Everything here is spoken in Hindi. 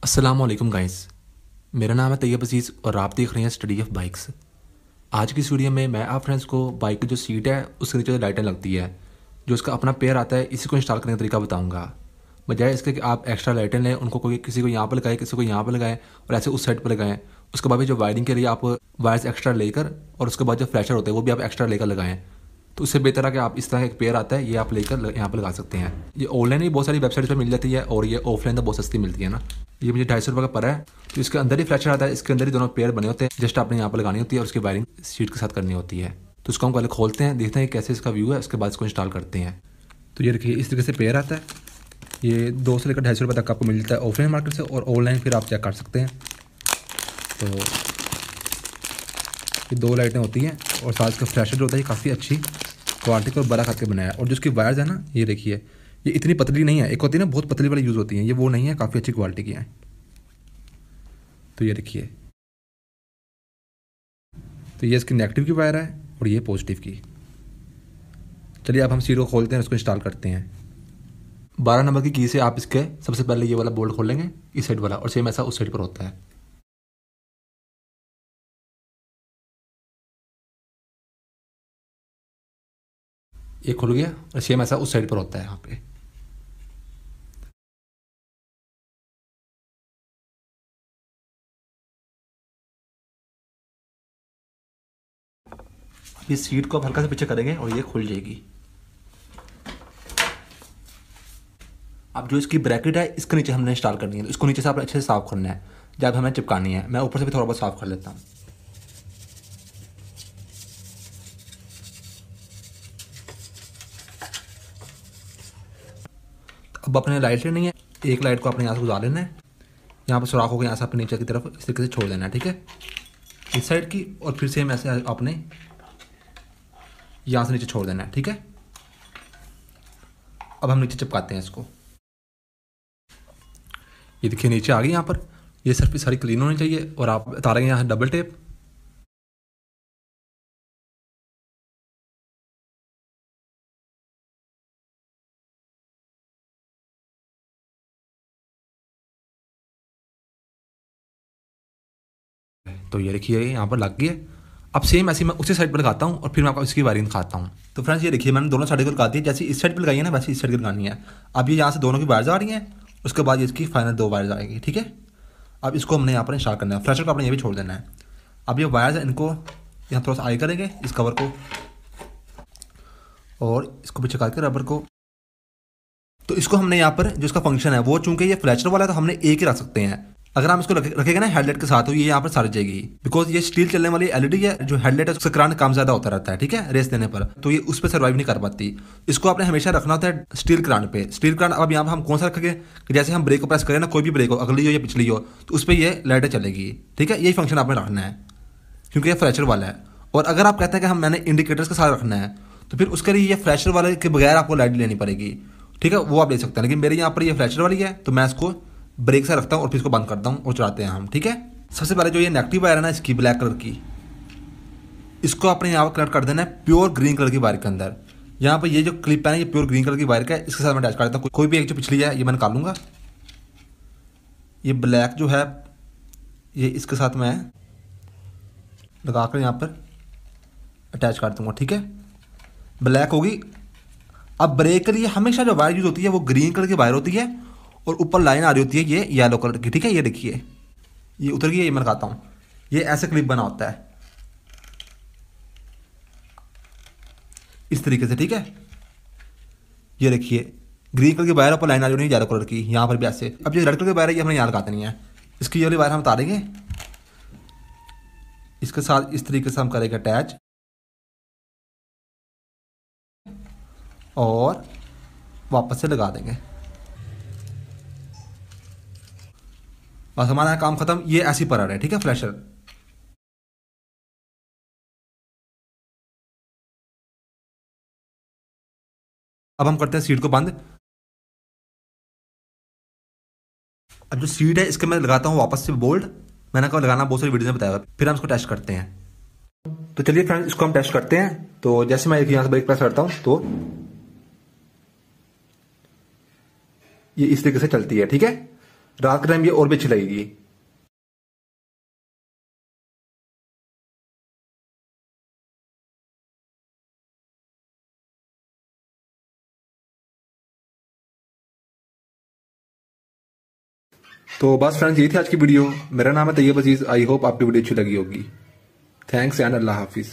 अस्सलामुअलैकुम गाइस। मेरा नाम है तैयब अजीज़ और आप देख रहे हैं स्टडी ऑफ बाइक्स। आज की इस वीडियो में मैं आप फ्रेंड्स को बाइक की जो सीट है उसके नीचे जो लाइटें लगती है, जो उसका अपना पेयर आता है, इसी को इंस्टॉल करने का तरीका बताऊंगा। बजाय इसके कि आप एक्स्ट्रा लाइटें लें, उनको कोई किसी को यहाँ पर लगाए, किसी को यहाँ पर लगाएं और ऐसे उस साइड पर लगाएं। उसके बाद भी जो वायरिंग के लिए आप वायर्स एक्स्ट्रा लेकर और उसके बाद जो फ्लैशर होते हैं वो भी आप एक्स्ट्रा लेकर लगाएं। तो उससे बेहतर है कि आप इस तरह का एक पेयर आता है, ये आप लेकर यहाँ पर लगा सकते हैं। ये ऑनलाइन ही बहुत सारी वेबसाइट पर मिल जाती है और ये ऑफलाइन तो बहुत सस्ती मिलती है ना। ये मुझे 250 रुपये का पड़ा है। तो इसके अंदर ही फ्लैशर आता है, इसके अंदर ही दोनों पेयर बने होते हैं। जस्ट आपने यहाँ पर लगानी होती है और उसकी वायरिंग सीट के साथ करनी होती है। तो उसको हम पहले खोलते हैं, देखते हैं कैसे इसका व्यू है, उसके बाद इसको इंस्टॉल करते हैं। तो ये देखिए इस तरीके से पेयर आता है। ये 200 से लेकर 250 रुपये तक आपको मिल जाता है ऑफलाइन मार्केट से, और ऑनलाइन फिर आप चेक कर सकते हैं। तो ये 2 लाइटें होती हैं और साथ का फ्लैशर जो होता है काफ़ी अच्छी क्वालिटी को बड़ा करके बनाया है। और जो इसकी वायर्स है ना, ये देखिए ये इतनी पतली नहीं है। एक होती है ना बहुत पतली वाली यूज़ होती है, ये वो नहीं है, काफ़ी अच्छी क्वालिटी की है। तो ये देखिए, तो ये इसकी नेगेटिव की वायर है और ये पॉजिटिव की। चलिए अब हम सीट को खोलते हैं, उसको इंस्टॉल करते हैं। 12 नंबर की से आप इसके सबसे पहले ये वाला बोल्ट खोलेंगे, इस साइड वाला, और सेम ऐसा उस साइड पर होता है। ये खुल गया और सेम ऐसा उस साइड पर होता है यहाँ पे। अब इस सीट को आप हल्का से पीछे करेंगे और ये खुल जाएगी। अब जो इसकी ब्रैकेट है इसके नीचे हमने इंस्टॉल करनी है, तो इसको नीचे से आपने अच्छे से साफ करना है जब हमें चिपकानी है। मैं ऊपर से भी थोड़ा बहुत साफ कर लेता हूँ। अब अपने लाइट लेनी है, एक लाइट को अपने यहाँ से गुजार लेना है, यहाँ पर सुराख होकर यहाँ से अपने नीचे की तरफ इस तरीके से छोड़ देना है, ठीक है, इस साइड की। और फिर सेम ऐसे आपने यहाँ से नीचे छोड़ देना है, ठीक है। अब हम नीचे चिपकाते हैं इसको। ये देखिए नीचे आ गई यहाँ पर। ये सरफेस सारी क्लीन होनी चाहिए और आप उतारेंगे यहाँ डबल टेप। तो ये देखिए यहाँ पर लग गई है। अब सेम ऐसे मैं उसी साइड पर लगाता हूँ और फिर मैं आपको इसकी वायरिंग दिखाता हूँ। तो फ्रेंड्स ये देखिए मैंने दोनों साइड को लगा दी है। जैसे इस साइड पर लगाई है ना, वैसे इस साइड पर लगानी है। अब ये यहाँ से दोनों की वायर्स आ रही हैं, उसके बाद ये इसकी फाइनल 2 वायर्स आएगी, ठीक है। अब इसको हमने यहाँ पर इंस्टॉल करना है। फ्लैशर को आपने ये भी छोड़ देना है। अब ये वायर्स है, इनको यहाँ थोड़ा सा आगे करेंगे इस कवर को और इसको पीछे करके रबर को। तो इसको हमने यहाँ पर जो इसका फंक्शन है वो, चूंकि ये फ्लैशर वाला है तो हमने एक ही रख सकते हैं। अगर हम इसको रखेंगे ना हेडलाइट के साथ, तो ये यहाँ पर सड़ जाएगी, बिकॉज ये स्टील चलने वाली एलईडी है। जो हेडलाइट है उसका करंट कम ज्यादा होता रहता है, ठीक है, रेस देने पर, तो ये उस पर सर्वाइव नहीं कर पाती। इसको आपने हमेशा रखना होता है स्टील करंट पे। स्टील करंट अब यहाँ पर हम कौन सा रखेंगे कि जैसे हम ब्रेक को प्रेस करें ना, कोई भी ब्रेक हो, अगली हो या पिछली हो, तो उस पर ये लाइटें चलेगी, ठीक है। यही फंक्शन आपने रखना है क्योंकि ये फ्लैशर वाला है। और अगर आप कहते हैं कि मैंने इंडिकेटर्स के साथ रखना है, तो फिर उसके लिए ये फ्लैशर वाले के बगैर आपको लाइट लेनी पड़ेगी, ठीक है, वो आप ले सकते हैं। लेकिन मेरे यहाँ पर ये फ्लैशर वाली है तो मैं इसको ब्रेक से रखता हूँ और फिर इसको बंद करता हूँ और चलाते हैं हम, ठीक है। सबसे पहले जो ये नेगेटिव वायर है ना इसकी, ब्लैक कलर की, इसको अपने यहाँ पर कनेक्ट कर देना है प्योर ग्रीन कलर की वायर के अंदर। यहाँ पर ये जो क्लिप है ना, ये प्योर ग्रीन कलर की वायर का है, इसके साथ मैं अटैच कर देता हूँ। कोई भी एक जो पिछली है ये मैं निकाल लूँगा। ये ब्लैक जो है ये इसके साथ मैं लगा कर यहाँ पर अटैच कर दूँगा, ठीक है, ब्लैक होगी। अब ब्रेक के लिए हमेशा जो वायर यूज होती है वो ग्रीन कलर की वायर होती है और ऊपर लाइन आ रही होती है ये येलो कलर की, ठीक है। ये देखिए ये उतर गई है, ये मैं लगाता हूँ। ये ऐसे क्लिप बना होता है इस तरीके से, ठीक है। ये देखिए ग्रीन कलर की वायर ऊपर लाइन आ रही है येलो कलर की, यहाँ पर भी ऐसे। अब ये रेड कलर की वायर है ये हमने यहाँ लगाते नहीं है। इसकी ये वाली वायर हम उतारेंगे, इसके साथ इस तरीके से हम करेंगे अटैच और वापस से लगा देंगे। बस हमारा काम खत्म। ये ऐसी पड़ा है, ठीक है, फ्लैशर। अब हम करते हैं सीट को बंद। अब जो सीट है इसके मैं लगाता हूँ वापस से बोल्ट। मैंने कहा लगाना बहुत सारी वीडियो में बताया, फिर हम इसको टेस्ट करते हैं। तो चलिए फ्रेंड्स इसको हम टेस्ट करते हैं। तो जैसे मैं यहाँ से ब्रेक प्रेस करता हूँ तो ये इस तरीके से चलती है, ठीक है। रात के टाइम ये और भी अच्छी लगेगी। तो बस फ्रेंड्स, यही थी आज की वीडियो। मेरा नाम है तैयब अजीज। आई होप आपकी वीडियो अच्छी लगी होगी। Thanks and Allah Hafiz.